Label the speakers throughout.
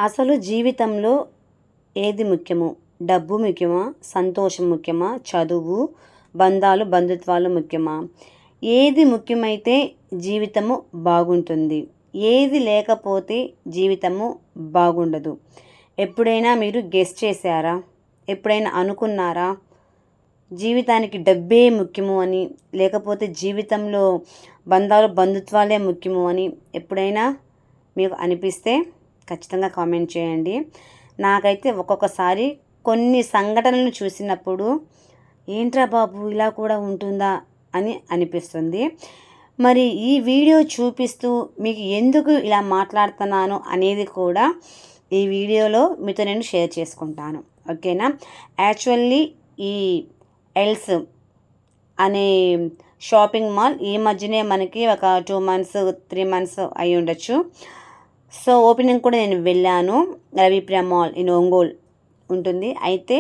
Speaker 1: అసలు జీవితంలో ఏది ముఖ్యము? డబ్బు ముఖ్యమా? సంతోషం ముఖ్యమా? చదువు, బంధాలు, బంధుత్వాలు ముఖ్యమా? ఏది ముఖ్యమైతే జీవితము బాగుంటుంది? ఏది లేకపోతే జీవితము బాగుండదు? ఎప్పుడైనా మీరు గెస్ చేశారా? ఎప్పుడైనా అనుకున్నారా? జీవితానికి డబ్బే ముఖ్యము అని, లేకపోతే జీవితంలో బంధాలు, బంధుత్వాలే ముఖ్యము అని ఎప్పుడైనా మీకు అనిపిస్తే ఖచ్చితంగా కామెంట్ చేయండి. నాకైతే ఒక్కొక్కసారి కొన్ని సంఘటనలను చూసినప్పుడు ఏంట్రా బాబు ఇలా కూడా ఉంటుందా అని అనిపిస్తుంది. మరి ఈ వీడియో చూపిస్తూ మీకు ఎందుకు ఇలా మాట్లాడుతున్నాను అనేది కూడా ఈ వీడియోలో మీతో నేను షేర్ చేసుకుంటాను. ఓకేనా? యాక్చువల్లీ ఈ ఎల్స్ అనే షాపింగ్ మాల్ ఈ మధ్యనే మనకి ఒక 2 months 3 months అయి ఉండొచ్చు. సో ఓపెనింగ్ కూడా నేను వెళ్ళాను. రవిప్రియ మాల్ ఇన్ ఒంగోల్ ఉంటుంది. అయితే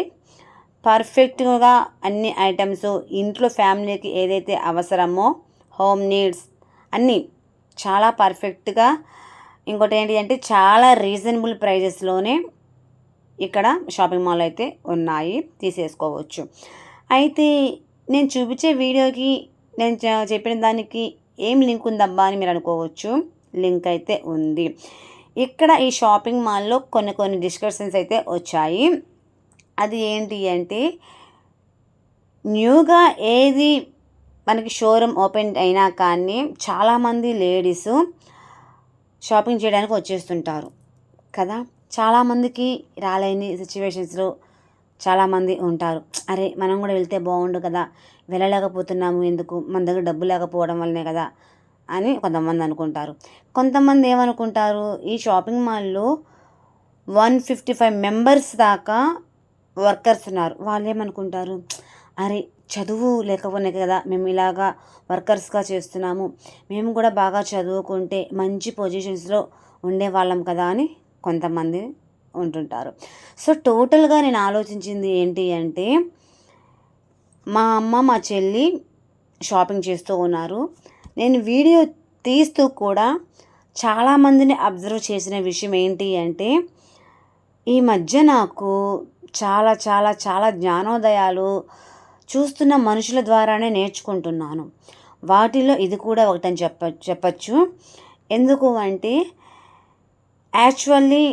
Speaker 1: పర్ఫెక్ట్గా అన్ని ఐటమ్స్ ఇంట్లో ఫ్యామిలీకి ఏదైతే అవసరమో హోమ్ నీడ్స్ అన్నీ చాలా పర్ఫెక్ట్గా, ఇంకోటి ఏంటి అంటే చాలా రీజనబుల్ ప్రైజెస్లోనే ఇక్కడ షాపింగ్ మాల్ అయితే ఉన్నాయి, తీసేసుకోవచ్చు. అయితే నేను చూపించే వీడియోకి నేను చెప్పిన దానికి ఏం లింక్ ఉందబ్బా అని మీరు అనుకోవచ్చు. లింక్ అయితే ఉంది. ఇక్కడ ఈ షాపింగ్ మాల్లో కొన్ని డిస్కషన్స్ అయితే వచ్చాయి. అది ఏంటి అంటే, న్యూగా ఏది మనకి షోరూమ్ ఓపెన్ అయినా కానీ చాలామంది లేడీస్ షాపింగ్ చేయడానికి వచ్చేస్తుంటారు కదా. చాలామందికి రాలేని సిచ్యువేషన్స్లో చాలామంది ఉంటారు. అరే మనం కూడా వెళ్తే బాగుండు కదా, వెళ్ళలేకపోతున్నాము ఎందుకు, మన దగ్గర డబ్బు లేకపోవడం వల్లనే కదా అని కొంతమంది అనుకుంటారు. కొంతమంది ఏమనుకుంటారు, ఈ షాపింగ్ మాల్లో 155 మెంబర్స్ దాకా వర్కర్స్ ఉన్నారు. వాళ్ళు ఏమనుకుంటారు, అరే చదువు లేకపోతే కదా మేము ఇలాగా వర్కర్స్గా చేస్తున్నాము, మేము కూడా బాగా చదువుకుంటే మంచి పొజిషన్స్లో ఉండేవాళ్ళం కదా అని కొంతమంది ఉంటుంటారు. సో టోటల్గా నేను ఆలోచించింది ఏంటి అంటే, మా అమ్మ మా చెల్లి షాపింగ్ చేస్తూ ఉన్నారు. నేను వీడియో తీస్తూ కూడా చాలామందిని అబ్జర్వ్ చేసిన విషయం ఏంటి అంటే, ఈ మధ్య నాకు చాలా చాలా చాలా జ్ఞానోదయాలు చూస్తున్న మనుషుల ద్వారానే నేర్చుకుంటున్నాను. వాటిలో ఇది కూడా ఒకటని చెప్పచ్చు. ఎందుకు అంటే, యాక్చువల్లీ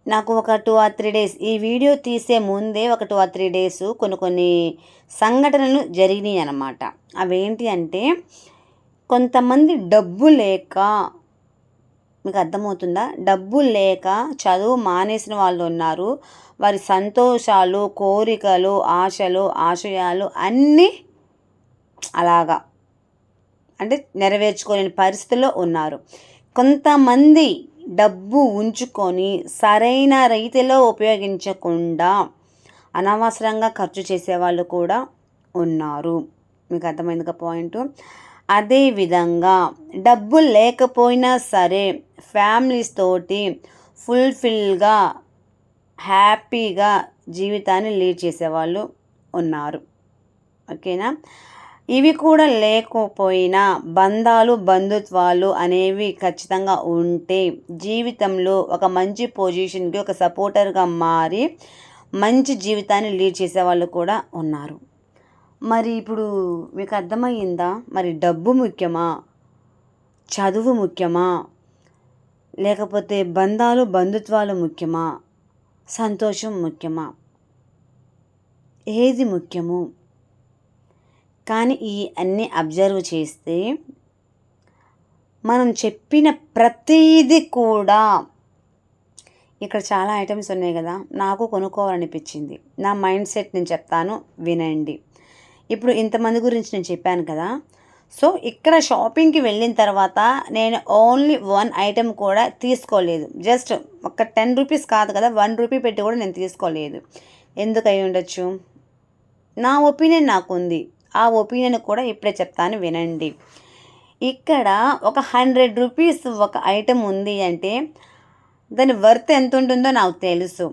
Speaker 1: నాకు ఒక 2 or 3 days ఈ వీడియో తీసే ముందే ఒక 2 or 3 days కొన్ని సంఘటనలు జరిగినాయి అన్నమాట. అవేంటి అంటే, కొంతమంది డబ్బు లేక, మీకు అర్థమవుతుందా, డబ్బు లేక చదువు మానేసిన వాళ్ళు ఉన్నారు. వారి సంతోషాలు, కోరికలు, ఆశలు, ఆశయాలు అన్నీ అలాగా అంటే నెరవేర్చుకోలేని పరిస్థితుల్లో ఉన్నారు. కొంతమంది డబ్బు ఉంచుకొని సరైన రీతిలో ఉపయోగించకుండా అనవసరంగా ఖర్చు చేసేవాళ్ళు కూడా ఉన్నారు. మీకు అర్థమైందిగా పాయింట్. అదేవిధంగా డబ్బు లేకపోయినా సరే ఫ్యామిలీస్ తోటి ఫుల్ఫిల్గా హ్యాపీగా జీవితాన్ని లీడ్ చేసేవాళ్ళు ఉన్నారు. ఓకేనా? ఇవి కూడా లేకపోయినా బంధాలు, బంధుత్వాలు అనేవి ఖచ్చితంగా ఉంటే జీవితంలో ఒక మంచి పొజిషన్కి ఒక సపోర్టర్గా మారి మంచి జీవితాన్ని లీడ్ చేసేవాళ్ళు కూడా ఉన్నారు. మరి ఇప్పుడు మీకు అర్థమయ్యిందా? మరి డబ్బు ముఖ్యమా? చదువు ముఖ్యమా? లేకపోతే బంధాలు, బంధుత్వాలు ముఖ్యమా? సంతోషం ముఖ్యమా? ఏది ముఖ్యము? కానీ ఈ అన్నీ అబ్జర్వ్ చేస్తే మనం చెప్పిన ప్రతిదీ కూడా, ఇక్కడ చాలా ఐటమ్స్ ఉన్నాయి కదా, నాకు కొనుక్కోవాలనిపించింది. నా మైండ్ సెట్ నేను చెప్తాను, వినండి. ఇప్పుడు ఇంతమంది గురించి నేను చెప్పాను కదా. సో ఇక్కడ షాపింగ్కి వెళ్ళిన తర్వాత నేను ఓన్లీ 1 ఐటెం కూడా తీసుకోలేదు. జస్ట్ ఒక 10 రూపీస్ కాదు కదా, 1 రూపీ పెట్టి కూడా నేను తీసుకోలేదు. ఎందుకు అయి ఉండొచ్చు? నా ఒపీనియన్ నాకుంది. ఆ ఒపీనియన్ కూడా ఇప్పుడే చెప్తాను, వినండి. ఇక్కడ ఒక 100 రూపీస్ ఒక ఐటెం ఉంది అంటే దాని వర్త్ ఎంత ఉంటుందో నాకు తెలుసు.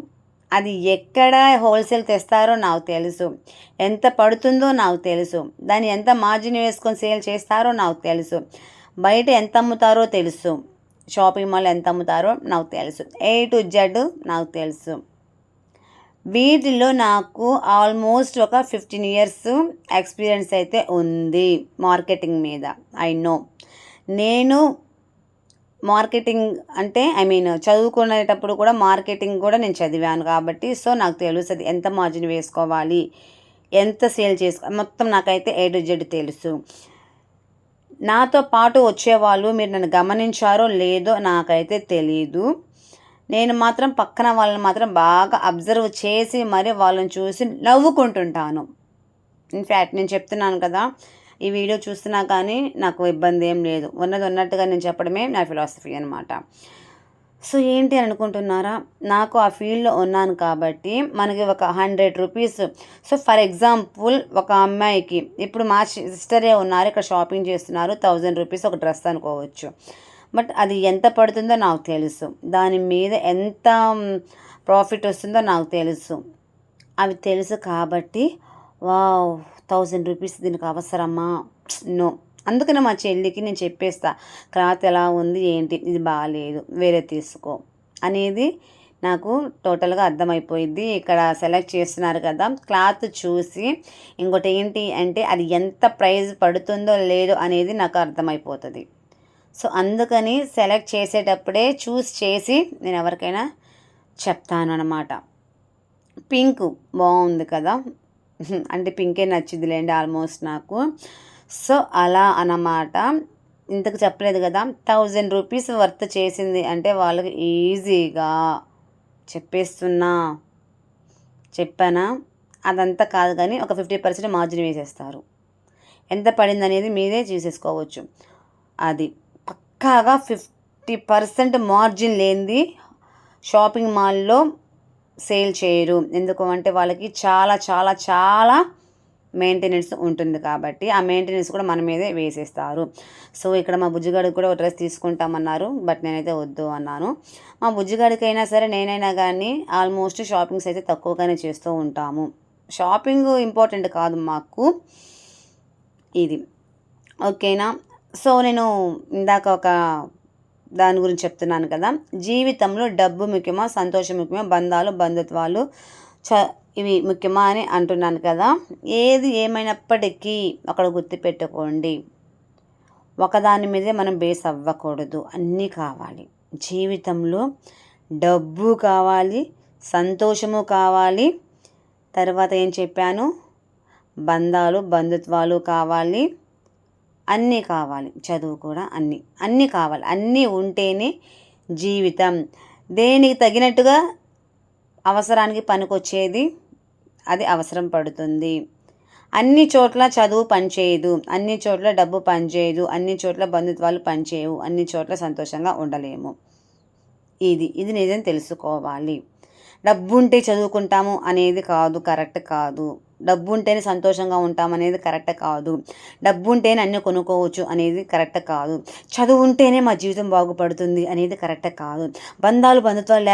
Speaker 1: అది ఎక్కడ హోల్సేల్ తెస్తారో నాకు తెలుసు. ఎంత పడుతుందో నాకు తెలుసు. దాన్ని ఎంత మార్జిన్ వేసుకొని సేల్ చేస్తారో నాకు తెలుసు. బయట ఎంత అమ్ముతారో తెలుసు. షాపింగ్ మాల్ ఎంత అమ్ముతారో నాకు తెలుసు, A to Z నాకు తెలుసు. వీటిలో నాకు ఆల్మోస్ట్ ఒక 15 years ఎక్స్పీరియన్స్ అయితే ఉంది మార్కెటింగ్ మీద. I know. నేను మార్కెటింగ్ అంటే చదువుకునేటప్పుడు కూడా మార్కెటింగ్ కూడా నేను చదివాను కాబట్టి సో నాకు తెలుస్తుంది ఎంత మార్జిన్ వేసుకోవాలి, ఎంత సేల్ మొత్తం నాకైతే A to Z తెలుసు. నాతో పాటు వచ్చేవాళ్ళు మీరు నన్ను గమనించారో లేదో నాకైతే తెలీదు. నేను మాత్రం పక్కన వాళ్ళని మాత్రం బాగా అబ్జర్వ్ చేసి మరి వాళ్ళని చూసి నవ్వుకుంటుంటాను. ఇన్ఫ్యాక్ట్ నేను చెప్తున్నాను కదా, ఈ వీడియో చూస్తున్నా కానీ నాకు ఇబ్బంది ఏం లేదు. ఉన్నది ఉన్నట్టుగా నేను చెప్పడమే నా ఫిలాసఫీ అనమాట. సో ఏంటి అని అనుకుంటున్నారా, నాకు ఆ ఫీల్డ్లో ఉన్నాను కాబట్టి మనకి ఒక 100 రూపీస్. సో ఫర్ ఎగ్జాంపుల్ ఒక అమ్మాయికి ఇప్పుడు మా సిస్టరే ఉన్నారు ఇక్కడ షాపింగ్ చేస్తున్నారు, 1000 రూపీస్ ఒక డ్రెస్ అనుకోవచ్చు. బట్ అది ఎంత పడుతుందో నాకు తెలుసు, దాని మీద ఎంత ప్రాఫిట్ వస్తుందో నాకు తెలుసు. అవి తెలుసు కాబట్టి వావ్ 1000 రూపీస్ దీనికి అవసరమా, నో. అందుకనే మా చెల్లికి నేను చెప్పేస్తా, క్లాత్ ఎలా ఉంది ఏంటి, ఇది బాగాలేదు వేరే తీసుకో అనేది నాకు టోటల్గా అర్థమైపోయింది. ఇక్కడ సెలెక్ట్ చేస్తున్నారు కదా క్లాత్ చూసి, ఇంకోటి ఏంటి అంటే అది ఎంత ప్రైస్ పడుతుందో లేదో అనేది నాకు అర్థమైపోతుంది. సో అందుకని సెలెక్ట్ చేసేటప్పుడే చూస్ చేసి నేను ఎవరికైనా చెప్తాను అన్నమాట. పింక్ బాగుంది కదా, అంటే పింకే నచ్చిందిలేండి ఆల్మోస్ట్ నాకు. సో అలా అన్నమాట. ఇంతకు చెప్పలేదు కదా, 1000 రూపీస్ వర్త్ చేసింది అంటే వాళ్ళకి ఈజీగా చెప్పానా, అదంతా కాదు కానీ ఒక 50% మార్జిన్ వేసేస్తారు. ఎంత పడింది అనేది మీరే చూసేసుకోవచ్చు. అది పక్కాగా 50% మార్జిన్ లేనిది షాపింగ్ మాల్లో సేల్ చేయరు. ఎందుకు అంటే వాళ్ళకి చాలా చాలా చాలా మెయింటెనెన్స్ ఉంటుంది కాబట్టి ఆ మెయింటెనెన్స్ కూడా మన మీదే వేసేస్తారు. సో ఇక్కడ మా బుజ్జిగాడికి కూడా ఒక డ్రెస్ తీసుకుంటామన్నారు, బట్ నేనైతే వద్దు అన్నాను. మా బుజ్జిగాడికైనా సరే నేనైనా కానీ ఆల్మోస్ట్ షాపింగ్స్ అయితే తక్కువగానే చేస్తూ ఉంటాము. షాపింగ్ ఇంపార్టెంట్ కాదు మాకు, ఇది ఓకేనా. సో నేను ఇందాక ఒక దాని గురించి చెప్తున్నాను కదా, జీవితంలో డబ్బు ముఖ్యమా సంతోషం ముఖ్యమా బంధాలు బంధుత్వాలు ఇవి ముఖ్యమా అని అంటున్నాను కదా. ఏది ఏమైనప్పటికీ అక్కడ గుర్తుపెట్టుకోండి, ఒకదాని మీదే మనం బేస్ అవ్వకూడదు. అన్నీ కావాలి జీవితంలో, డబ్బు కావాలి, సంతోషము కావాలి, తర్వాత ఏం చెప్పాను, బంధాలు బంధుత్వాలు కావాలి, అన్నీ కావాలి, చదువు కూడా అన్నీ కావాలి. అన్నీ ఉంటేనే జీవితం. దేనికి తగినట్టుగా అవసరానికి పనికొచ్చేది అది అవసరం పడుతుంది. అన్ని చోట్ల చదువు పనిచేయదు, అన్ని చోట్ల డబ్బు పనిచేయదు, అన్ని చోట్ల బంధుత్వాలు పనిచేయవు, అన్ని చోట్ల సంతోషంగా ఉండలేము. ఇది నిజం తెలుసుకోవాలి. డబ్బు ఉంటే చదువుకుంటాము అనేది కాదు, కరెక్ట్ కాదు. డబ్బు ఉంటేనే సంతోషంగా ఉంటాం అనేది కరెక్ట్ కాదు. డబ్బు ఉంటేనే అన్నీ కొనుక్కోవచ్చు అనేది కరెక్ట్ కాదు. చదువు ఉంటేనే మా జీవితం బాగుపడుతుంది అనేది కరెక్ట్ కాదు. బంధాలు బంధుత్వాలు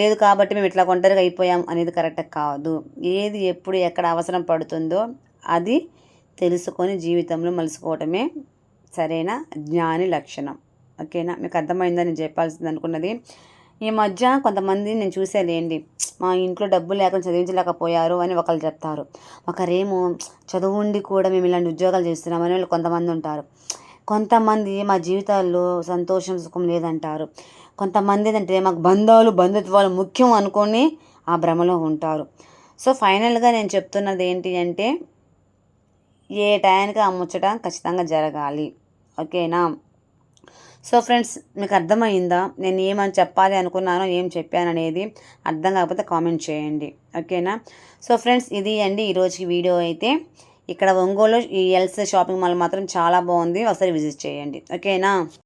Speaker 1: లేదు కాబట్టి మేము ఇట్లా ఒంటరిగా అయిపోయాం అనేది కరెక్ట్ కాదు. ఏది ఎప్పుడు ఎక్కడ అవసరం పడుతుందో అది తెలుసుకొని జీవితంలో మలుసుకోవటమే సరైన జ్ఞాని లక్షణం. ఓకేనా, మీకు అర్థమైందని నేను చెప్పాల్సింది అనుకున్నది. ఈ మధ్య కొంతమంది నేను చూసేలేండి, మా ఇంట్లో డబ్బు లేకుండా చదివించలేకపోయారు అని ఒకళ్ళు చెప్తారు, ఒకరేమో చదువు ఉండి కూడా మేము ఇలాంటి ఉద్యోగాలు చేస్తున్నామని వాళ్ళు కొంతమంది ఉంటారు. కొంతమంది మా జీవితాల్లో సంతోషం సుఖం లేదంటారు. కొంతమంది ఏంటంటే మాకు బంధాలు బంధుత్వాలు ముఖ్యం అనుకొని ఆ భ్రమలో ఉంటారు. సో ఫైనల్గా నేను చెప్తున్నది ఏంటి అంటే ఏ టైంకి ఆ ముచ్చట ఖచ్చితంగా జరగాలి. ఓకేనా. సో ఫ్రెండ్స్, మీకు అర్థమైందా నేను ఏమని చెప్పాలి అనుకున్నానో ఏం చెప్పాను అనేది? అర్థం కాకపోతే కామెంట్ చేయండి. ఓకేనా. సో ఫ్రెండ్స్, ఇది అండి ఈరోజుకి వీడియో అయితే. ఇక్కడ ఒంగోలు ఈ ఎల్స్ షాపింగ్ మాల్ మాత్రం చాలా బాగుంది, ఒకసారి విజిట్ చేయండి. ఓకేనా.